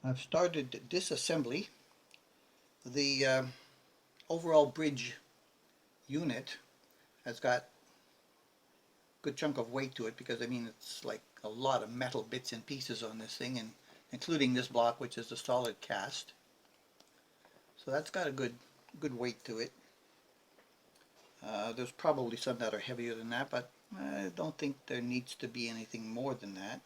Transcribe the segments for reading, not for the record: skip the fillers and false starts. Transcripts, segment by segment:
I've started disassembly. The overall bridge unit has got a good chunk of weight to it because I mean it's like a lot of metal bits and pieces on this thing, and including this block, which is the solid cast. So that's got a good weight to it. There's probably some that are heavier than that, but I don't think there needs to be anything more than that.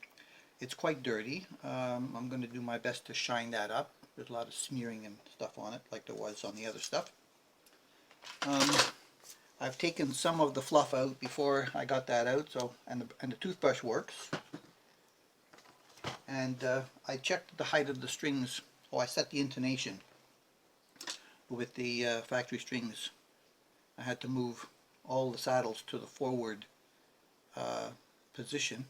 It's quite dirty. I'm going to do my best to shine that up. There's a lot of smearing and stuff on it, like there was on the other stuff. I've taken some of the fluff out before I got that out, so and the toothbrush works. And I checked the height of the strings. Oh, I set the intonation with the factory strings. I had to move all the saddles to the forward position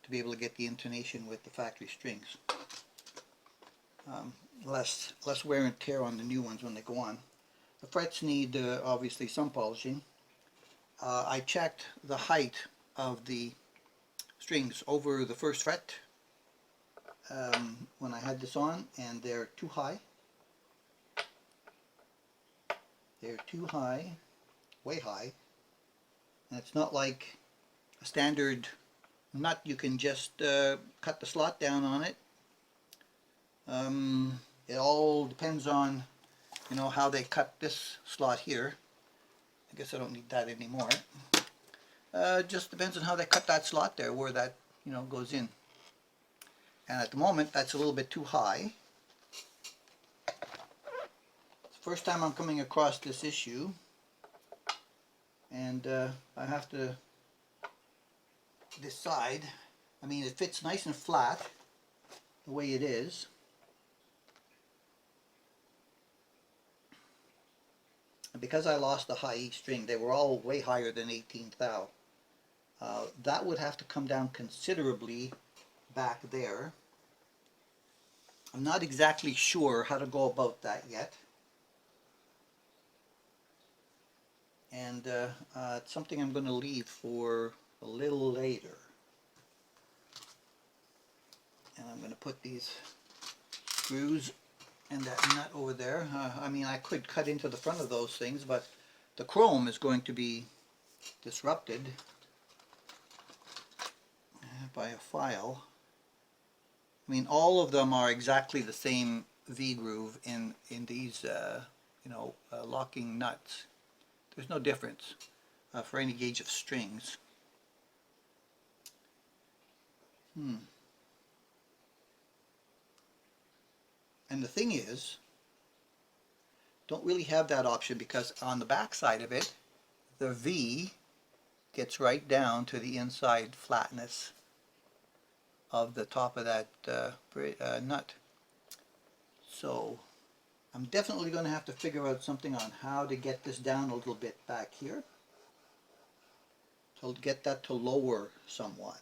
to be able to get the intonation with the factory strings. Less wear and tear on the new ones when they go on. The frets need obviously some polishing. I checked the height of the strings over the first fret when I had this on, and they're too high. They're too high, way high, and it's not like a standard nut. You can just cut the slot down on it. It all depends on, you know, how they cut this slot here. I guess I don't need that anymore. Just depends on how they cut that slot there, where that, you know, goes in. And at the moment, that's a little bit too high. It's the first time I'm coming across this issue, and I have to decide. I mean, it fits nice and flat the way it is. And because I lost the high E string, they were all way higher than 18th thou. That would have to come down considerably back there. I'm not exactly sure how to go about that yet. And it's something I'm going to leave for a little later. And I'm going to put these screws and that nut over there. I mean, I could cut into the front of those things, but the chrome is going to be disrupted by a file. I mean, all of them are exactly the same V-groove in these, you know, locking nuts. There's no difference for any gauge of strings. And the thing is, don't really have that option because on the back side of it, the V gets right down to the inside flatness of the top of that nut. So I'm definitely going to have to figure out something on how to get this down a little bit back here, to get that to lower somewhat.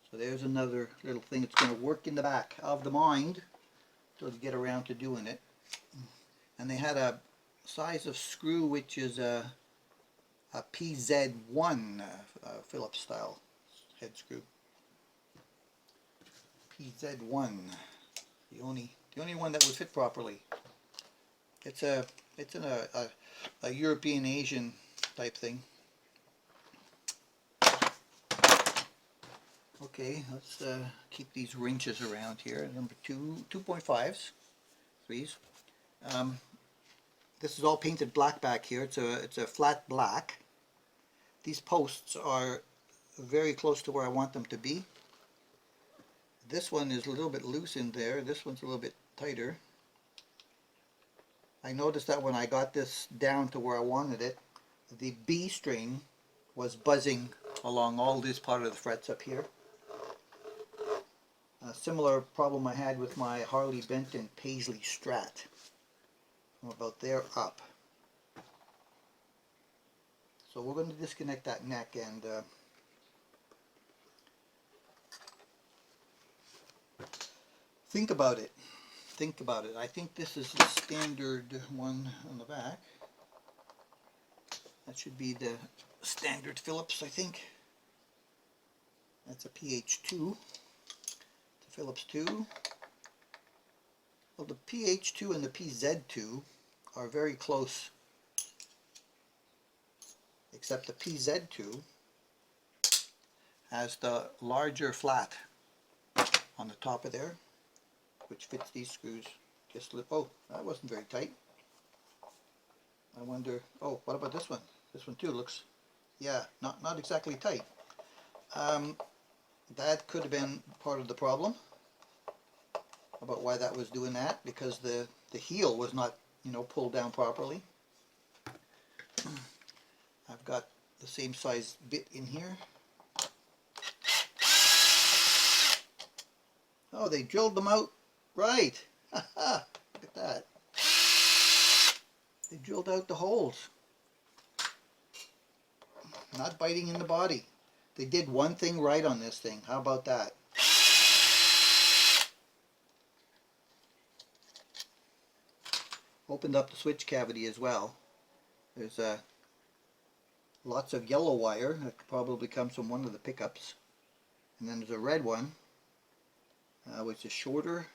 So there's another little thing that's going to work in the back of the mind to get around to doing it. And they had a size of screw which is a PZ1 Phillips style head screw. PZ1, the only one that would fit properly. It's in a European Asian type thing. Okay, let's keep these wrenches around here. Number 2.5s, 3s. This is all painted black back here. It's a flat black. These posts are very close to where I want them to be. This one is a little bit loose in there. This one's a little bit tighter. I noticed that when I got this down to where I wanted it, the B string was buzzing along all this part of the frets up here. A similar problem I had with my Harley Benton Paisley Strat. From about there up. So we're going to disconnect that neck and think about it. Think about it. I think this is the standard one on the back. That should be the standard Phillips, I think. That's a PH2. Phillips 2. Well, the PH2 and the PZ2 are very close, except the PZ2 has the larger flat on the top of there, which fits these screws. Just oh, that wasn't very tight. I wonder, oh, what about this one? This one too looks, yeah, not exactly tight. That could have been part of the problem about why that was doing that, because the heel was not, you know, pulled down properly. I've got the same size bit in here. Oh, they drilled them out right. Haha, look at that. They drilled out the holes. Not biting in the body. They did one thing right on this thing. How about that? Opened up the switch cavity as well. There's lots of yellow wire that probably comes from one of the pickups. And then there's a red one, which is shorter.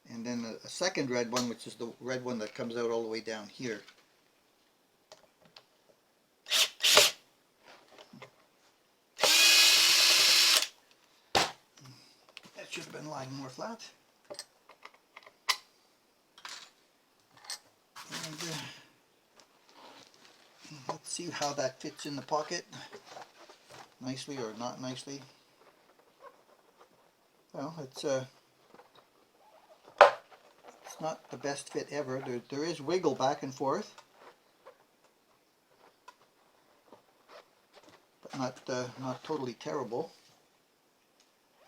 And then a second red one, which is the red one that comes out all the way down here. That should have been lying more flat. And let's see how that fits in the pocket, nicely or not nicely. Well, it's not the best fit ever. There is wiggle back and forth, but not totally terrible.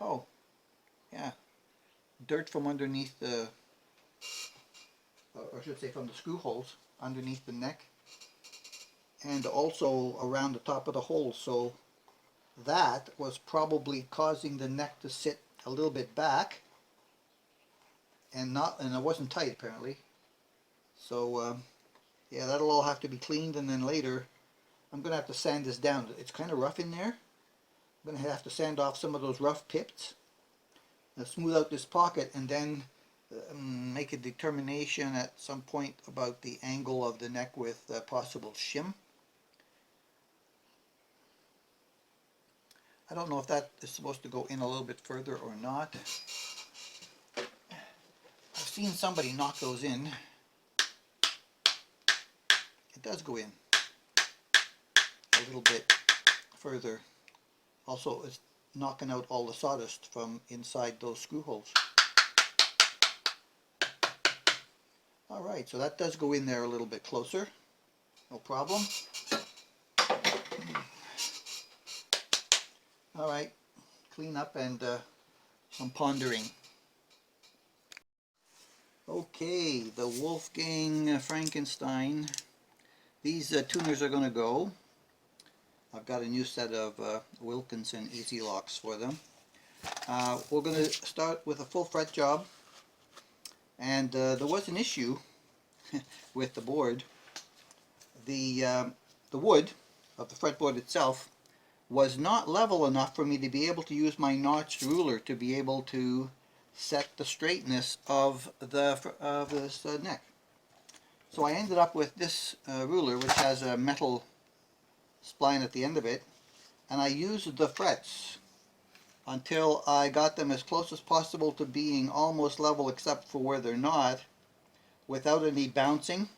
Oh, yeah, dirt from underneath the, or I should say from the screw holes underneath the neck, and also around the top of the hole. So that was probably causing the neck to sit a little bit back, and it wasn't tight apparently. So yeah, that'll all have to be cleaned, and then later I'm gonna have to sand this down. It's kind of rough in there. I'm gonna have to sand off some of those rough pips, smooth out this pocket, and then make a determination at some point about the angle of the neck with possible shim. I don't know if that is supposed to go in a little bit further or not. I've seen somebody knock those in. It does go in a little bit further. Also, it's knocking out all the sawdust from inside those screw holes. Alright, so that does go in there a little bit closer. No problem. Alright, clean up and some pondering. Okay, the Wolfgang Frankenstein. These tuners are going to go. I've got a new set of Wilkinson Easy Locks for them. We're going to start with a full fret job. And there was an issue with the board. The wood of the fretboard itself was not level enough for me to be able to use my notched ruler to be able to set the straightness of this neck. So I ended up with this ruler, which has a metal spline at the end of it, and I used the frets until I got them as close as possible to being almost level except for where they're not, without any bouncing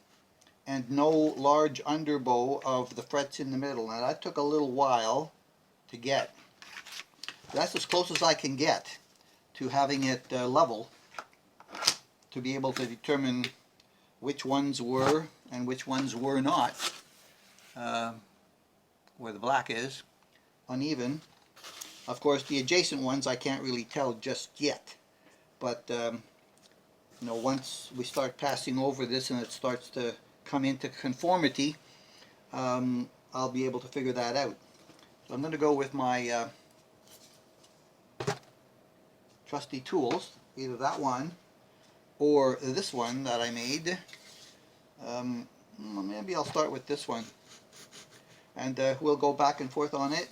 and no large underbow of the frets in the middle. Now that took a little while to get. That's as close as I can get to having it level, to be able to determine which ones were and which ones were not, where the black is, uneven. Of course, the adjacent ones I can't really tell just yet, but you know, once we start passing over this and it starts to come into conformity, I'll be able to figure that out. So I'm going to go with my trusty tools, either that one or this one that I made. Maybe I'll start with this one, and we'll go back and forth on it